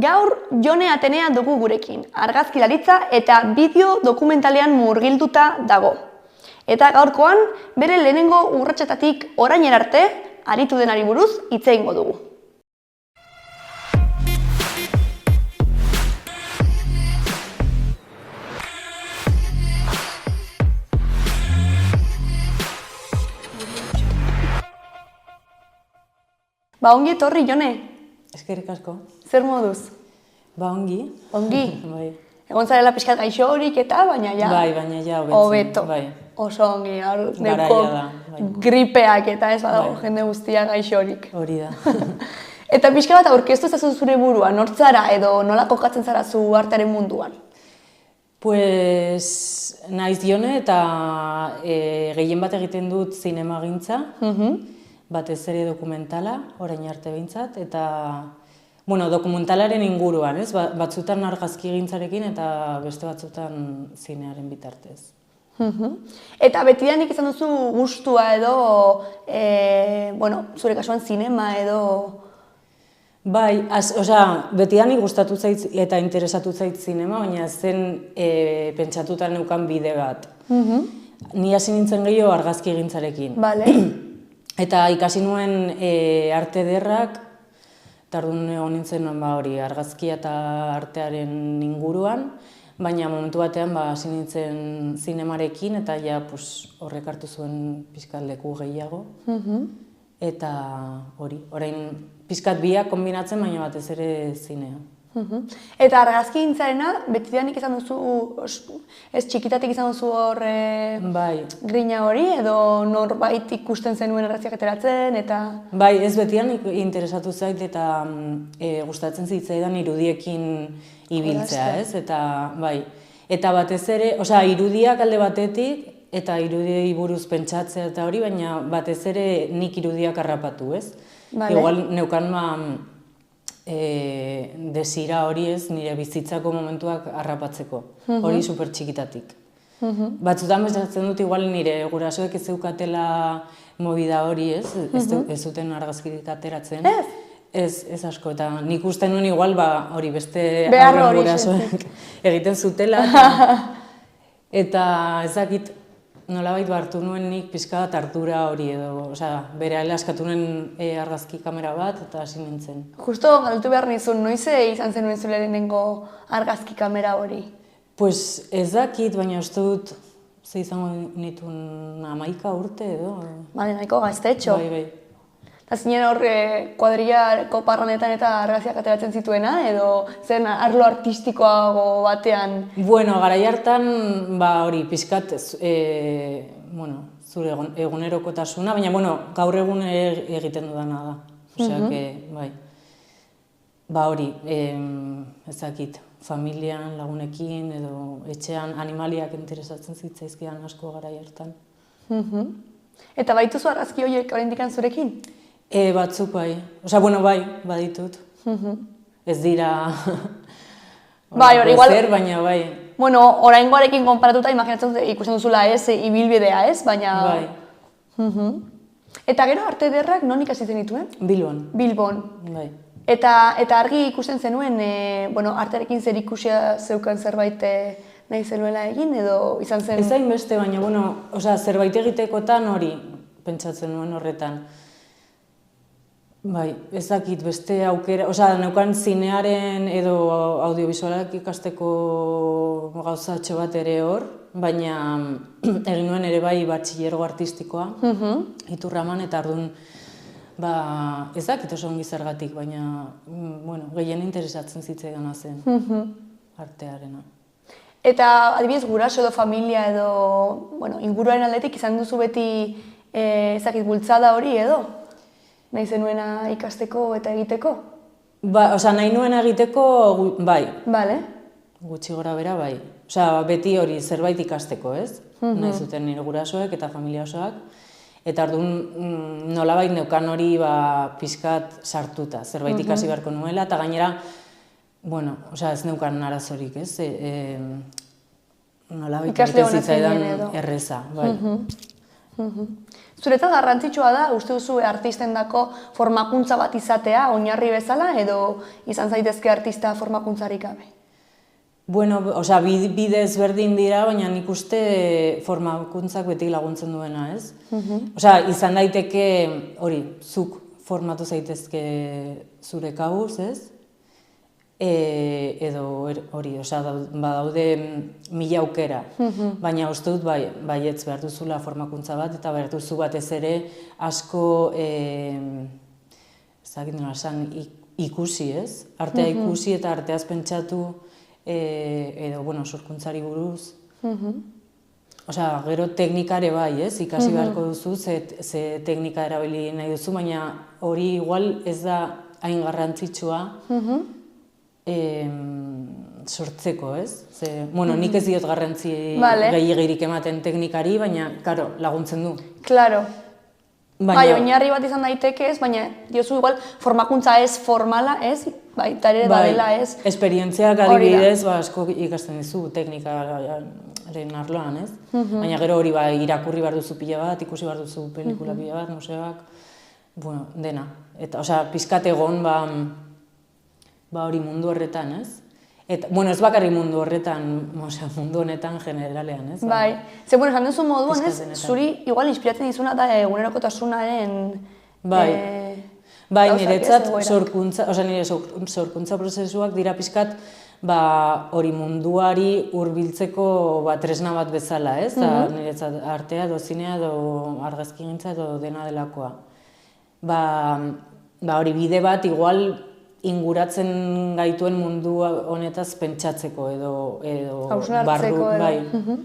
Gaur Jone Atenea dugu gurekin, argazkilaritza eta bideo dokumentalean murgilduta dago. Eta gaurkoan, bere lehenengo urratsetatik orainera arte, aritu denari buruz hitz egingo dugu. Ongi etorri, Jone. Eskerrik asko. Zer moduz? Ongi. Ongi? Bai. Egon zarela pixkat gaixorik eta, baina ja... Bai, baina ja hobeto. Bai. Oso ongi, Garaia da. Bai. Gripeak eta ez badago Bai. jende guztia gaixorik. Hori da. Eta pixka bat aurkeztu ezazu zure burua, nortzara edo nola kokatzen zara zu artearen munduan? Pues, naiz Jone eta gehien bat egiten dut zinemagintza. Batez ere dokumentala, orain arte behintzat, eta dokumentalaren inguruan, ez? Batzutan argazki egintzarekin eta beste batzutan zinearen bitartez. Eta betidanik izan duzu gustua edo, zure kasuan zinema edo... Bai, betidanik gustatu zait eta interesatu zait zinema, baina zen pentsatuta neukan bide bat. Ni hasi nintzen gehiago argazki egintzarekin. Bale. Eta ikasi nuen arte ederrak, eta orduan egon nintzen argazkia eta artearen inguruan, baina momentu batean hasi nintzen zinemarekin eta ja horrek hartu zuen pixkat leku gehiago. Eta hori, orain pixkat biak kombinatzen, baina batez ere zinea. Eta argazki egintzarena, betidanik izan duzu, ez txikitatik izan duzu hor grina hori, edo norbait ikusten zenuen argazkiak ateratzen, eta... Bai, ez betidanik interesatu zait eta gustatzen zitzaidan irudiekin ibiltzea, ez? Eta batez ere, irudiak alde batetik, eta irudiei buruz pentsatzea eta hori, baina batez ere nik irudiak harrapatu, ez? Igual neukan desira hori ez, nire bizitzako momentuak harrapatzeko, hori super txikitatik. Batzutan bestatzen dut igual nire gurasoek ez zeukatela movida hori ez, ez zuten argazkirik ateratzen. Ez asko, eta nik uste nuen igual hori beste aurren gurasoek egiten zutela. Eta ez dakit nolabait hartu nuen nik pixka bat ardura hori edo, berehala eskatu nuen argazki kamera bat eta hasi nintzen. Justo galdetu behar nizun, noiz izan zenuen zure lehenengo argazki kamera hori? Pues ez dakit, baina uste dut ze izango nituen 11 urte edo. Bale, nahiko gaztetxo. Bai. Eta zinen hor kuadrillako parrandetan eta argazkiak ateratzen zituena, edo zen arlo artistikoago batean? Bueno, garai hartan, hori, pixkat, zure egunerokotasuna, baina, gaur egun egiten dudana da. Osea, bai. Hori, ezakit, familian, lagunekin, edo etxean animaliak interesatzen zitzaizkidan asko garai hartan. Eta baituzu argazki horiek oraindik zurekin? Batzuk bai. Bai, baditut. Ez dira... Bai, hori igual... baina bai. Oraingoarekin konparatuta imaginatzen ikusten duzula ez, ibilbidea ez, baina... Bai. Eta gero arte ederrak non ikasi zenituen? Bilbon. Bilbon. Bai. Eta argi ikusten zenuen, artearekin zer ikusia zeukan zerbait nahi zenuela egin, edo izan zen... Ez hain beste, baina, zerbait egitekotan hori pentsatzen nuen horretan. Bai, ez dakit beste aukera, neukan zinearen edo audiovisualak ikasteko gauzatxo bat ere hor, baina egin nuen ere bai batxilergo artistikoa, Iturraman, eta orduan, ez dakit oso ongi zergatik, baina, gehien interesatzen zitzaidana zen artearena. Eta adibidez guraso edo familia edo inguruaren aldetik izan duzu beti bultzada hori edo? Nahi zenuena ikasteko eta egiteko? Nahi nuena egiteko, bai. Bale. Gutxi gora bera, bai. Beti hori zerbait ikasteko, ez? Nahi zuten nire gurasoek eta familia osoak. Eta orduan nolabait neukan hori pixkat sartuta, zerbait ikasi beharko nuela, eta gainera, ez neukan arazorik, ez? Nolabait egiten zitzaidan erreza, bai. Zuretzat garrantzitsua da, uste duzu artistendako formakuntza bat izatea, oinarri bezala, edo izan zaitezke artista formakuntzarik gabe? Bueno, osea, bide ezberdin dira, baina nik uste formakuntzak beti laguntzen duena, ez? Osea, izan daiteke, hori, zuk formatu zaitezke zure kabuz, ez? Edo hori, osea, badaude 1000 aukera, baina uste dut baietz behar duzula formakuntza bat, eta behar duzu batez ere asko, ezagik nola esan, ikusi, ez? Artea ikusi eta arteaz pentsatu, edo, bueno, sorkuntzari buruz. Osea, gero teknikare bai, ez? Ikasi beharko duzu, ze teknika erabili nahi duzu, baina hori igual ez da hain garrantzitsua sortzeko, ez? Bueno, nik ez diot garrantzi gehiagirik ematen teknikari, baina, karo, laguntzen du. Claro. Bai, oinarri bat izan daiteke ez, baina diozu igual formakuntza ez formala, ez? Bai, ere badela ez. Esperientziak adibidez, asko ikasten dizu teknikaren arloan, ez? Baina gero hori irakurri behar duzu pila bat, ikusi behar duzu pelikula pila bat, museoak, bueno, dena. Eta, osea, pizkat egon, hori mundu horretan, ez? Eta, bueno, ez bakarri mundu horretan, mundu honetan generalean, ez? Bai, ze, bueno, esan duzu moduan, ez? Zuri igual inspiratzen dizuna da egunerokotasunaren... Bai, niretzat nire sorkuntza prozesuak dira pixkat hori munduari hurbiltzeko tresna bat bezala, ez? Niretzat artea, edo zinea, edo argazkigintza, edo dena delakoa. Hori bide bat igual inguratzen gaituen mundu honetaz pentsatzeko edo hausnartzeko edo.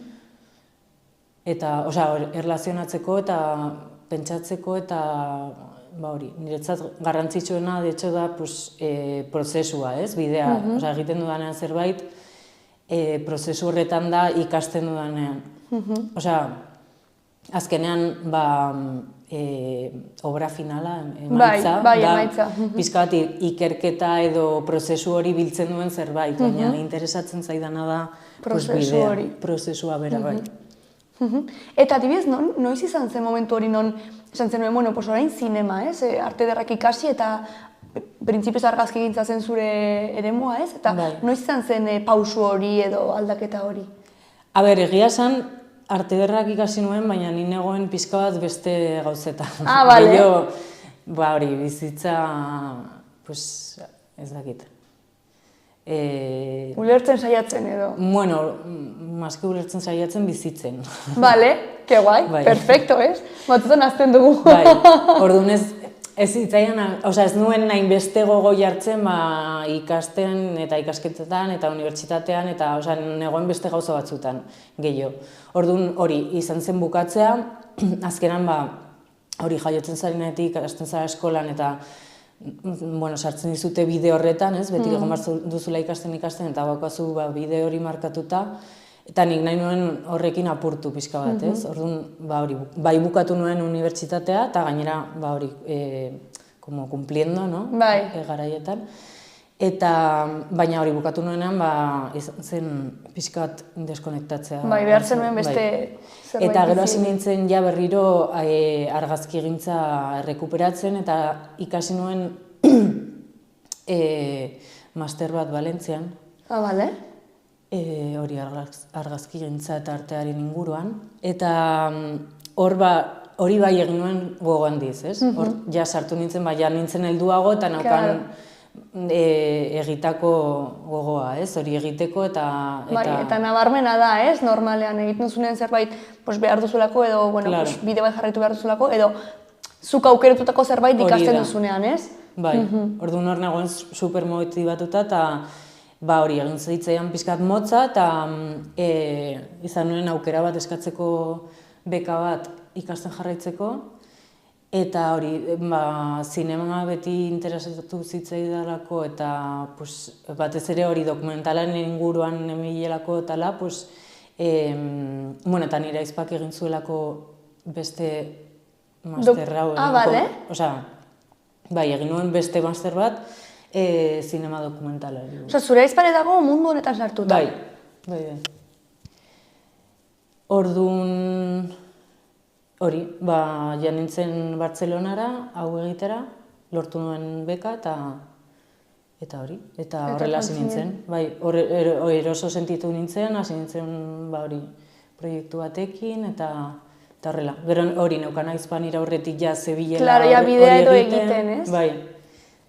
Eta, osea, erlazionatzeko eta pentsatzeko eta hori, niretzat garrantzitsuena de hecho da prozesua, ez? Bidea, osea, egiten dudanean zerbait, prozesu horretan da ikasten dudanean. Osea, azkenean obra finala, emaitza, da pixka bat ikerketa edo prozesu hori biltzen duen zerbait, baina interesatzen zaidana da bidea, prozesua bera bai. Eta adibidez, noiz izan zen momentu hori non, esan zenuen, bueno, orain zinema, ez? Arte ederrak ikasi eta printzipioz argazkigintza zen zure eremua, ez? Eta noiz izan zen pausu hori edo aldaketa hori? A ber, egia esan, arte ederrak ikasi nuen, baina ni negoen pixka bat beste gauzetan. Bale. Hori, bizitza, ez dakit. Ulertzen saiatzen edo? Bueno, maske ulertzen saiatzen bizitzen. Bale, que guai, perfecto, ez? Batzutan azten dugu. Bai, orduan ez zitzaian, osea, ez nuen nahin beste gogo jartzen ikasten eta ikasketetan eta unibertsitatean eta, osea, negoen beste gauza batzutan gehiago. Orduan hori izan zen bukatzea, azkenan hori jaiotzen zarenetik, hasten zara eskolan eta sartzen dizute bide horretan, ez? Beti egon behar duzula ikasten eta bakazu bide hori markatuta eta nik nahi nuen horrekin apurtu pixka bat, ez? Orduan, bai bukatu nuen unibertsitatea eta gainera, hori, cumpliendo, no? Bai. Garaietan. Eta, baina hori bukatu nuenean, izan zen pixka bat deskonektatzea. Bai, behar zenuen beste zerbait. Eta gero hasi nintzen ja berriro argazkigintza errekuperatzen eta ikasi nuen master bat Valentzian. Bale. Hori argazkigintza eta artearen inguruan. Eta hori bai egin nuen gogo handiz, ez? Hor ja sartu nintzen, ja nintzen helduago eta naukan egitako gogoa, ez? Hori egiteko eta... Eta nabarmena da, ez? Normalean egiten duzunean zerbait behar duzulako edo bide bat jarraitu behar duzulako edo zuk aukeratutako zerbait ikasten duzunean, ez? Bai, orduan hor nagoen supermotibatuta eta hori egin zitzaidan pixkat motza eta izan nuen aukera bat eskatzeko beka bat ikasten jarraitzeko. Eta hori, zinema beti interesatu zitzaidalako eta batez ere hori dokumentalen inguruan emilelako etala, eta nire aizpak egin zuelako beste master hau. Bale. Osea, egin nuen beste master bat zinema dokumentalari. Osea, zure aizpare dago mundu honetan sartuta? Bai. Orduan... hori, ja nintzen Bartzelonara, hau egitera, lortu nuen beka eta hori, eta horrela hasi nintzen. Bai, eroso sentitu nintzen, hasi nintzen hori proiektu batekin eta horrela. Gero hori neukana Hispanira horretik ja zebilela hori egiten, ez? Bai,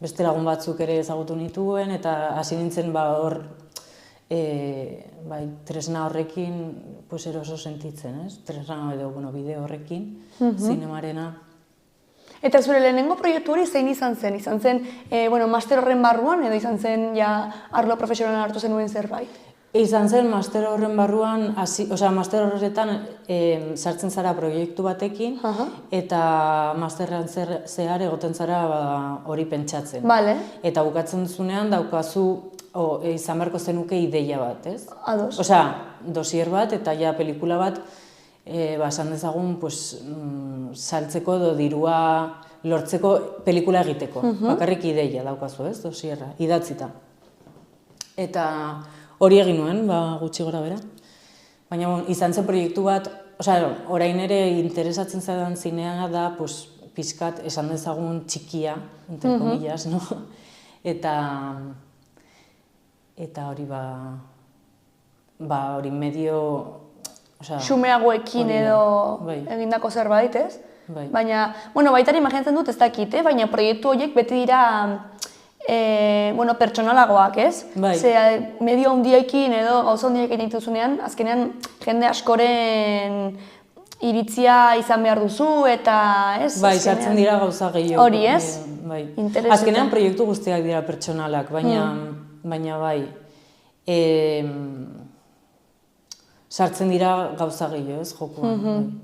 beste lagun batzuk ere ezagutu nituen eta hasi nintzen hor tresna horrekin eroso sentitzen, ez? Tresna edo bideo horrekin, zinemarena. Eta zure lehenengo proiektu hori zein izan zen? Izan zen, master horren barruan edo izan zen arlo profesionala hartu zenuen zerbait? Izan zen master horren barruan, master horretan sartzen zara proiektu batekin eta masterran zehar egoten zara hori pentsatzen. Eta bukatzen duzunean daukazu izan beharko zenuke ideia bat, ez? Ados. Dosier bat eta pelikula bat esan dezagun saltzeko edo dirua lortzeko pelikula egiteko. Bakarrik ideia daukazu, ez? Dosierra, idatzita. Eta hori egin nuen, gutxi gora bera. Baina izan zen proiektu bat, orain ere interesatzen zaidan zinea da pixkat esan dezagun txikia, entre comillas, no? Eta hori hori medio... Xumeagoekin edo egindako zerbait, ez? Baina, baitari imaginatzen dut ez dakit, baina proiektu horiek beti dira pertsonalagoak, ez? Ze medio handiekin edo gauza handiekin dituzunean, azkenean jende askoren iritzia izan behar duzu eta, ez? Sartzen dira gauza gehiago. Hori, ez? Azkenean proiektu guztiak dira pertsonalak, baina sartzen dira gauza gehiago, ez, jokuan.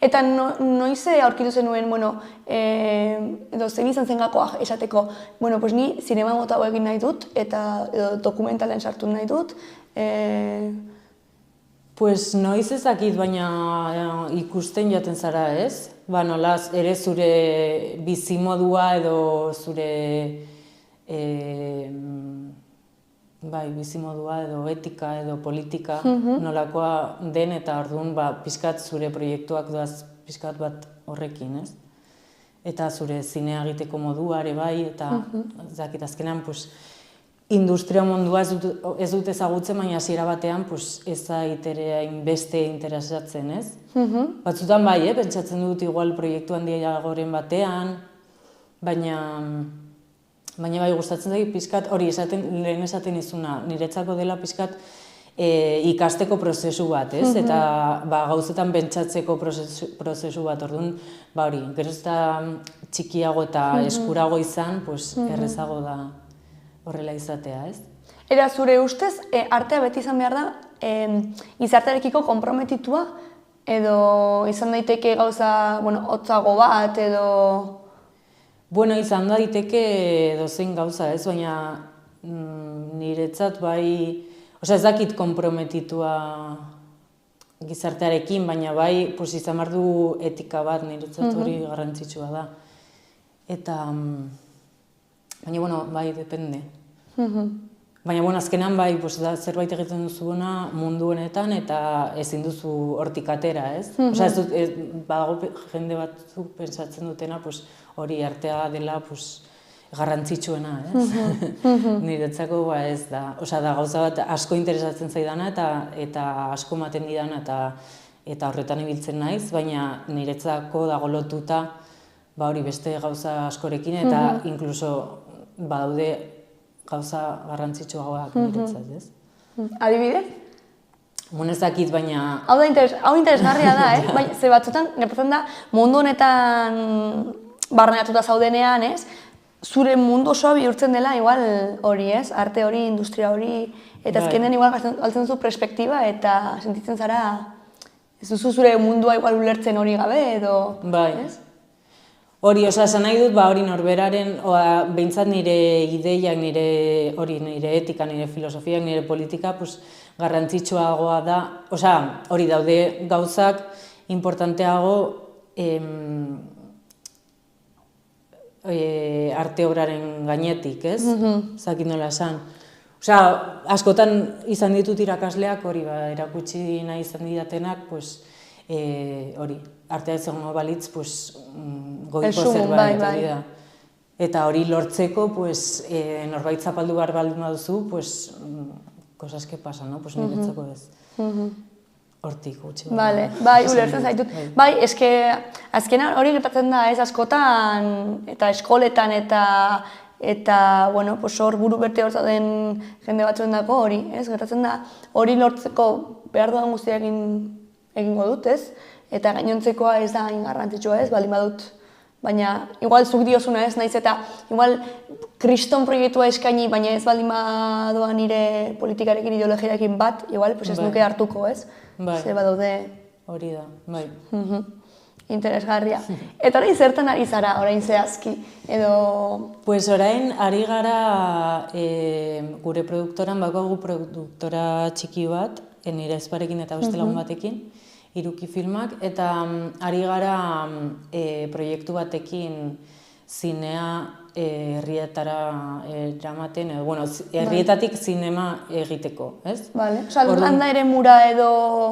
Eta noiz aurkitu zenuen, edo zein izan zen gakoa esateko, ni zinema mota hau egin nahi dut, eta dokumentalen sartu nahi dut. Noiz ezakit, baina ikusten jaten zara, ez? Nolaz, ere zure bizimodua edo zure bizimodua edo etika edo politika nolakoa den eta orduan pixkat zure proiektuak doaz pixkat bat horrekin, ez? Eta zure zinea egiteko modua ere bai, eta azkenean industria mundua ez dut ezagutzen, baina hasiera batean ez zait ere hainbeste interesatzen, ez? Batzutan bai, pentsatzen dut igual proiektu handiagoren batean, baina bai gustatzen zait pixkat hori lehen esaten izuna, niretzako dela pixkat ikasteko prozesu bat, ez? Eta gauzetan pentsatzeko prozesu bat, orduan, hori, gero eta txikiago eta eskurago izan, errezago da horrela izatea, ez? Era zure ustez, artea beti izan behar da, izartearekiko konprometitua, edo izan daiteke gauza, hotzago bat, edo... Izan daiteke dozein gauza, ez, baina niretzat bai, ez dakit konprometitua gizartearekin, baina bai, izan behar du etika bat niretzat hori garrantzitsua da. Eta, baina, bai, depende. Baina, azkenean bai, zerbait egiten duzuena mundu honetan eta ezin duzu hortik atera, ez? Badago jende batzuk pentsatzen dutena, hori artea dela garrantzitsuena, ez? Niretzako ez da. Da gauza bat asko interesatzen zaidana eta asko ematen didana eta horretan ibiltzen naiz, baina niretzako dago lotuta hori beste gauza askorekin eta inkluso badaude gauza garrantzitsuagoak niretzat, ez? Adibidez? Ez dakit, baina... Hau interesgarria da, ze batzutan, gertatzen da, mundu honetan barneatuta zaudenean, ez? Zure mundu osoa bihurtzen dela, igual hori, ez? Arte hori, industria hori, eta azkenean igual galtzen duzu perspektiba eta sentitzen zara, ez duzu zure mundua igual ulertzen hori gabe, edo... ez? Hori, esan nahi dut, hori norberaren, behintzat nire ideiak, nire etika, nire filosofiak, nire politika, garrantzitsuagoa da, hori daude gauzak importanteago arte obraren gainetik, ez? Zakit nola esan. Askotan izan ditut irakasleak, hori erakutsi nahi izan didatenak, hori, artea ez egongo balitz, pues, goiko zerbait, hori da. Eta hori lortzeko, pues, norbait zapaldu behar baldin baduzu, pues, cosas que pasan, no? Pues niretzako ez. Hortik gutxi. Bai, ulertzen zaitut. Bai, eske, azkenan hori gertatzen da, ez, askotan, eta eskoletan, eta, bueno, hor buru berte hor zauden jende batzuen dako hori, ez, gertatzen da, hori lortzeko behar dudan guztiak egingo dut, ez, eta gainontzekoa ez da ingarrantzitsua, ez, baldin badut. Baina, igual zuk diozuna ez, naiz eta, igual, kriston proiektua eskaini, baina ez baldin badoa nire politikarekin, ideologiarekin bat, igual, pues ez nuke hartuko, ez? Zer badaude... Hori da, bai. Interesgarria. Eta orain zertan ari zara, orain zehazki, edo... Pues orain, ari gara gure produktoran, bakagu produktora txiki bat, nire ezparekin eta beste lagun batekin, Iruki Filmak, eta ari gara proiektu batekin zinea herrietara eramaten, bueno, herrietatik zinema egiteko, ez? Bale, oza, landa ere mura edo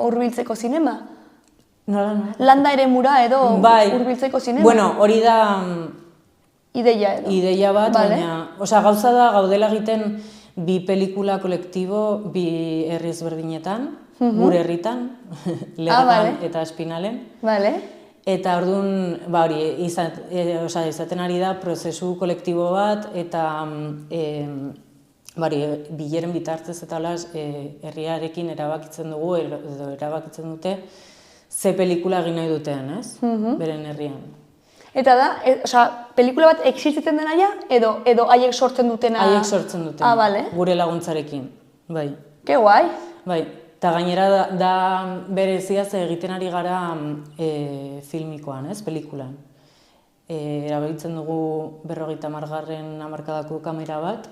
hurbiltzeko zinema? Nola, no? Landa ere mura edo hurbiltzeko zinema? Bueno, hori da... Ideia edo? Ideia bat, baina... Oza, gauza da gaudela egiten bi pelikula kolektibo, bi herri ezberdinetan, gure herritan, Legadan eta Espinalen. Eta orduan, hori, izaten ari da prozesu kolektibo bat, eta bileren bitartez eta herriarekin erabakitzen dugu, edo erabakitzen dute, ze pelikula egin nahi dutean, ez? Beren herrian. Eta da, pelikula bat existitzen dena ja, edo haiek sortzen dutena? Haiek sortzen dutena, gure laguntzarekin, bai. Ke guai. Bai. Eta gainera da bereziaz egiten ari gara filmikoan, ez, pelikulan. Erabiltzen dugu 50. hamarkadako kamera bat,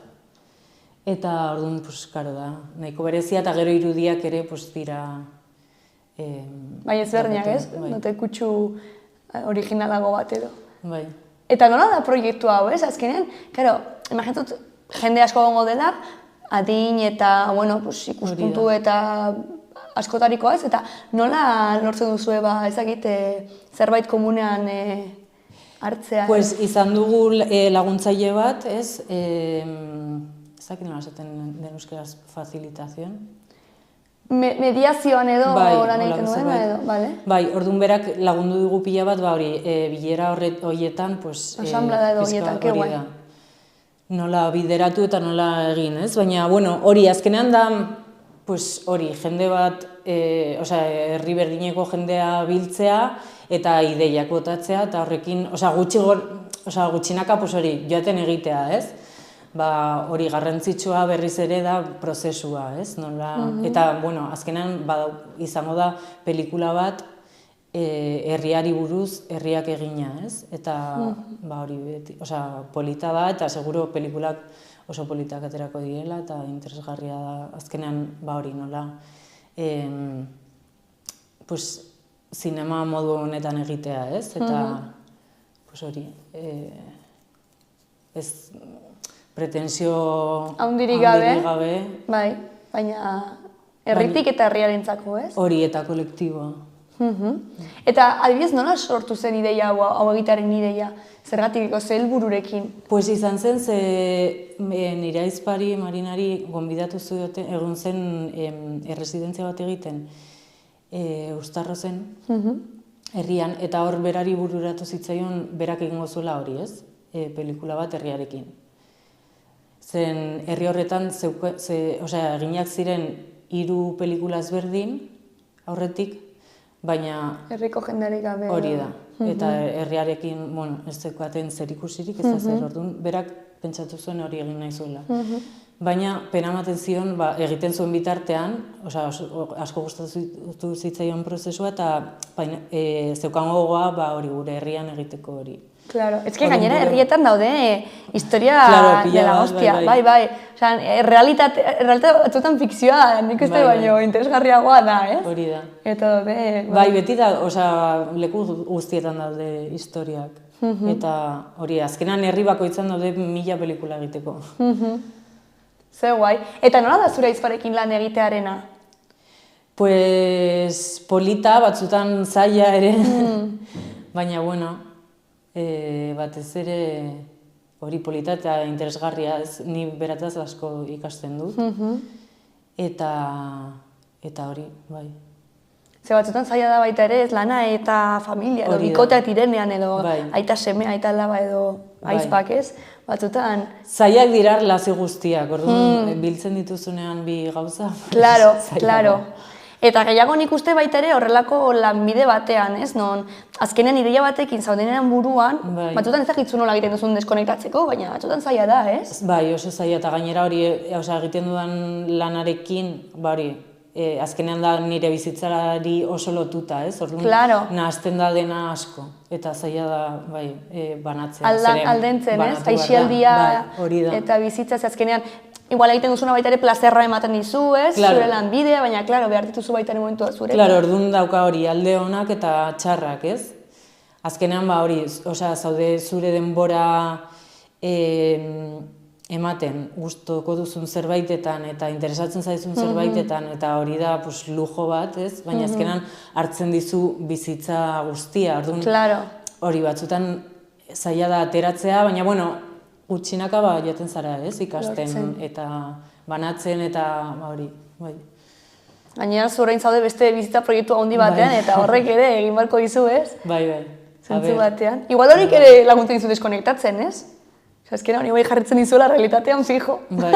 eta orduan, karo da, nahiko berezia eta gero irudiak ere dira... Bai ezberdinak ez, note kutsu originalago bat edo. Bai. Eta nola da proiektu hau, ez, azkenean, karo, imaginatut jende asko gongo dela, adin eta, bueno, ikuspuntu eta askotarikoa ez, eta nola lortzen duzue ezakit zerbait komunean hartzea? Pues izan dugu laguntzaile bat, ez, ezakit nola esaten den euskeraz facilitazion. Mediazioan edo lan egiten duena edo, bale? Bai, orduan berak lagundu dugu pila bat, bilera horietan, asamblada edo horietan, ke guai. Nola bideratu eta nola egin, ez? Baina, bueno, hori, azkenean da, hori, jende bat, herri berdineko jendea biltzea eta ideiak botatzea, eta horrekin, gutxinaka, hori, joaten egitea, ez? Hori, garrantzitsua berriz ere da prozesua, ez? Eta, bueno, azkenean, izango da pelikula bat, herriari buruz, herriak egina, ez? Eta, hori, polita da, eta seguro pelikulak oso politak aterako direla, eta interesgarria da, azkenean, hori, nola, zinema modu honetan egitea, ez? Eta, hori, ez pretensio handirik gabe, bai, baina herritik eta herriarentzako, ez? Hori, eta kolektiboa. Eta adibidez nola sortu zen ideia hau egitearen ideia, zergatikiko ze helbururekin? Pues izan zen, nire aizpari, Marinari, gonbidatu egon zen erresidentzia bat egiten Uztarro zen, herrian, eta hor berari bururatu zitzaion berak egingo zuela hori, ez? Pelikula bat herriarekin. Zen herri horretan, eginak ziren 3 pelikula ezberdin aurretik, baina... Herriko jenderik gabe. Hori da. Eta herriarekin, bueno, ez zeukaten zer ikusirik, ez da zer orduan, berak pentsatu zuen hori egin nahi zuela. Baina, pena ematen zion, egiten zuen bitartean, asko gustatu zitzaion prozesua, eta zeukan gogoa hori gure herrian egiteko hori. Claro, ez que gainera herrietan daude historia de la hostia, bai. Osa, realitate batzuetan fikzioa, nik uste baino interesgarriagoa da, ez? Hori da. Eta daude... Bai, beti da, leku guztietan daude historiak. Eta hori, azkenan herri bakoitzan daude 1000 pelikula egiteko. Ze guai. Eta nola da zure aizparekin lan egitearena? Pues polita, batzutan zaila ere, baina bueno, batez ere hori polita eta interesgarria, ez, ni berataz asko ikasten dut, eta hori, bai. Ze batzutan zaila da baita ere, ez lana eta familia, edo bikoteak direnean, edo aita semea, aita alaba, edo aizpak, ez? Batzutan... Zailak dira erlazio guztiak, orduan biltzen dituzunean bi gauza. Claro. Eta gehiago nik uste baita ere horrelako lanbide batean, ez? Non, azkenean ideia batekin zaudenean buruan, batzutan ez dakitzu nola egiten duzun deskonektatzeko, baina batzutan zaila da, ez? Bai, oso zaila, eta gainera hori, egiten dudan lanarekin, hori, azkenean da nire bizitzari oso lotuta, ez? Orduan, nahazten da dena asko, eta zaila da, bai, banatzea. Aldentzen, ez? Aixialdia eta bizitza, azkenean, igual egiten duzuna baita ere plazerra ematen dizu, ez? Zure lanbidea, baina, klaro, behar dituzu baita ere momentua zure. Klaro, orduan dauka hori, alde honak eta txarrak, ez? Azkenean, ba hori, zaude zure denbora ematen gustoko duzun zerbaitetan eta interesatzen zaizun zerbaitetan, eta hori da lujo bat, ez? Baina azkenan hartzen dizu bizitza guztia, orduan hori batzutan zaila da ateratzea, baina bueno, gutxinaka jaten zara, ez? Ikasten eta banatzen eta hori, bai. Gainera orain zaude beste bizitza proiektu handi batean, eta horrek ere egin barko dizu, ez? Bai. Zentzu batean. Igual horik ere laguntzen dizu deskonektatzen, ez? Azkenean hori jarritzen dizuela realitatean fijo. Bai.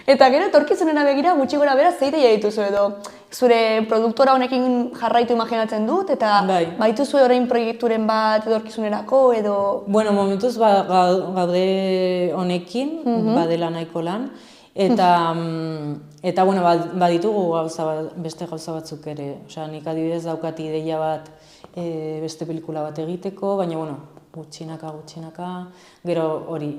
Eta gero, etorkizunera begira, gutxi gora bera, ze ideia dituzu edo? Zure produktora honekin jarraitu imaginatzen dut, eta baituzu orain proiekturen bat etorkizunerako edo... Bueno, momentuz gaude honekin, badela nahiko lan, eta bueno, baditugu beste gauza batzuk ere. Osea, nik adibidez daukat ideia bat beste pelikula bat egiteko, baina bueno, gutxinaka, gero hori,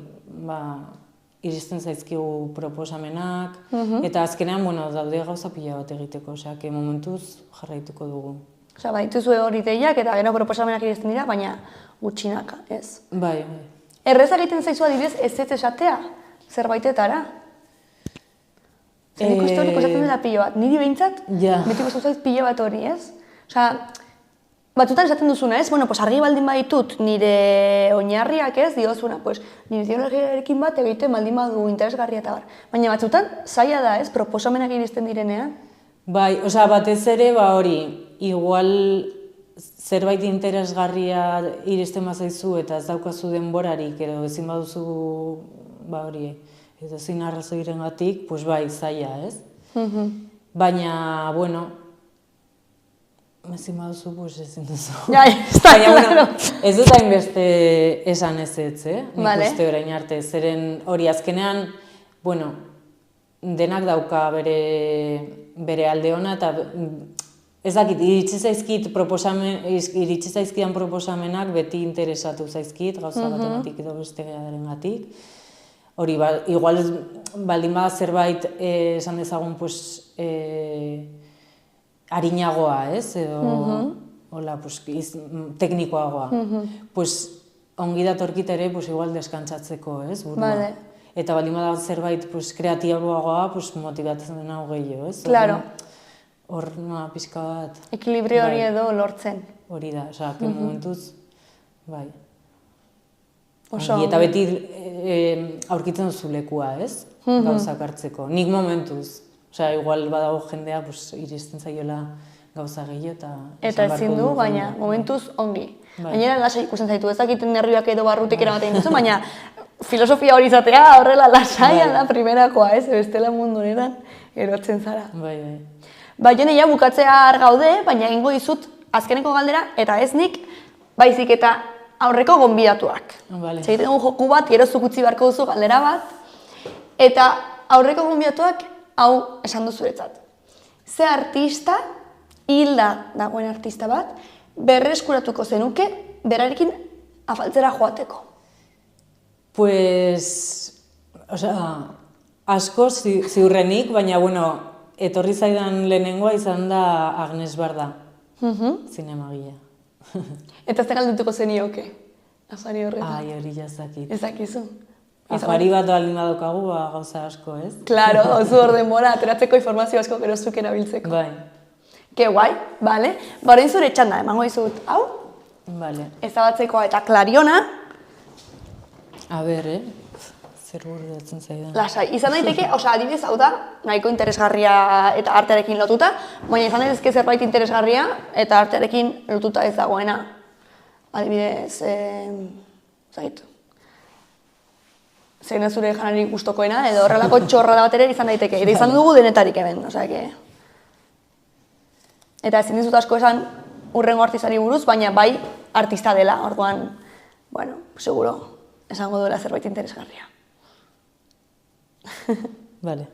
iristen zaizkigu proposamenak, eta azkenean, bueno, daude gauza pila bat egiteko, osea, momentuz jarraituko dugu. Osea, badituzu hori ideiak eta gero proposamenak iristen dira, baina gutxinaka, ez? Bai. Erreza egiten zaizu adibidez ez esatea, zerbaitetara? Zer ikuste hori esaten dela pilo bat, niri behintzat, beti gustu zaiz pilo bat hori, ez? Osea, batzutan esaten duzuna, ez? Bueno, argi baldin baditut nire oinarriak, ez? Diozuna, nire ideologiarekin bat egiten baldin badu interesgarria eta bar. Baina batzutan zaila da, ez? Proposamenak iristen direnean. Bai, osea, batez ere, hori, igual zerbait interesgarria iristen bazaizu eta ez daukazu denborarik edo ezin baduzu, hori, edo ezin arrazoirengatik, bai, zaila, ez? Baina, bueno, ezin baduzu, ezin duzu. Baina, ez dut hainbeste esan ez, nik uste orain arte. Zeren hori azkenean, bueno, denak dauka bere alde ona, eta ez dakit, iritsi zaizkidan proposamenak beti interesatu zaizkit, gauza bategatik edo bestearengatik. Hori, igual baldin bada zerbait esan dezagun, harinagoa, ez, edo teknikoagoa. Ongi datorkit ere, igual deskantzatzeko, ez, burua. Eta baldin bada zerbait kreatiboagoa, motibatzen dena gehiago, ez? Claro. Hor, pixka bat... Ekilibrio hori edo lortzen. Hori da, momentuz, bai. Eta beti aurkitzen duzu lekua, ez? Gauzak hartzeko. Nik momentuz. Osea, igual badago jendea iristen zaiola gauza gehiago eta ezin du, baina momentuz ongi. Gainera lasai ikusten zaitu, ez dakiten nervioak edo barrutik eramaten duzu, baina filosofia hori izatea horrela lasaia da primerakoa, ez? Bestela mundu honetan erotzen zara. Bai. Baina ja bukatzea gaude, baina egingo dizut azkeneko galdera, eta ez nik, baizik eta aurreko gonbidatuak. Egiten dugu joku bat, gero zuk utzi beharko duzu galdera bat, eta aurreko gonbidatuak hau esan duzuretzat. Ze artista, hilda dagoen artista bat, berreskuratuko zenuke, berarekin afaltzera joateko? Asko ziurrenik, baina, etorri zaidan lehenengoa izan da Agnes Barda, zinemagilea. Eta ez galdetuko zenioke, afari horretan? Ai, hori jazakit. Ez dakizu? Afari bat baldin badokagu, gauza asko, ez? Claro, oso hor denbora, ateratzeko informazio asko gero zuk erabiltzeko. Bai. Que guai, bale? Orain zure txanda, emango dizut, hau? Bale. Ezabatzekoa eta klariona. A ber, zer bururatzen zaidan. Lasai, izan daiteke, adibidez hau da, nahiko interesgarria eta artearekin lotuta, baina izan daitezke zerbait interesgarria eta artearekin lotuta ez dagoena. Adibidez, zait, zein zure janari gustokoena, edo horrelako txorra da bat ere izan daiteke. Eta izan dugu denetarik hemen, Eta ezin dizut asko esan hurrengo artistari buruz, baina bai artista dela, orduan, bueno, seguro, esango duela zerbait interesgarria. Bale.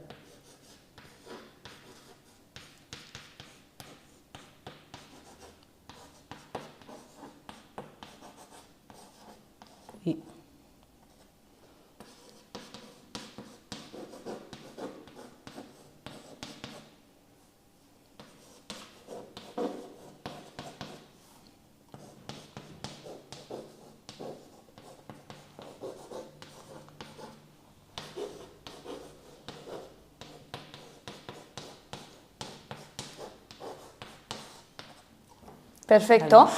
Perfecto.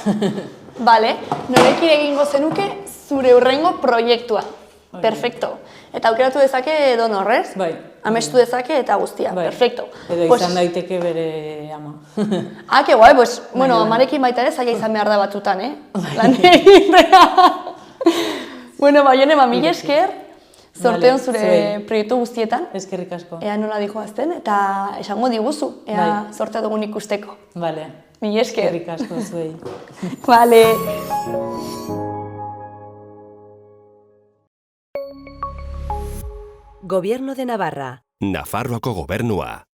Vale, norekin egingo zenuke zure hurrengo proiektua. Perfecto. Eta aukeratu dezake edo norrez? Bai. Amestu dezake eta guztia. Perfecto. Edo izan daiteke bere ama. Que guai, pues, bueno, amarekin baita ere zaila izan behar da batzutan, Lan egitea. Bueno, Baione, mila esker, zorteon zure proiektu guztietan. Eskerrik asko. Ea nola dijoazten, eta esango diguzu, ea zortea dugun ikusteko. Bale. Mila esker. Eskerrik asko zuei. Vale. Gobierno de Navarra. Nafarroako gobernua.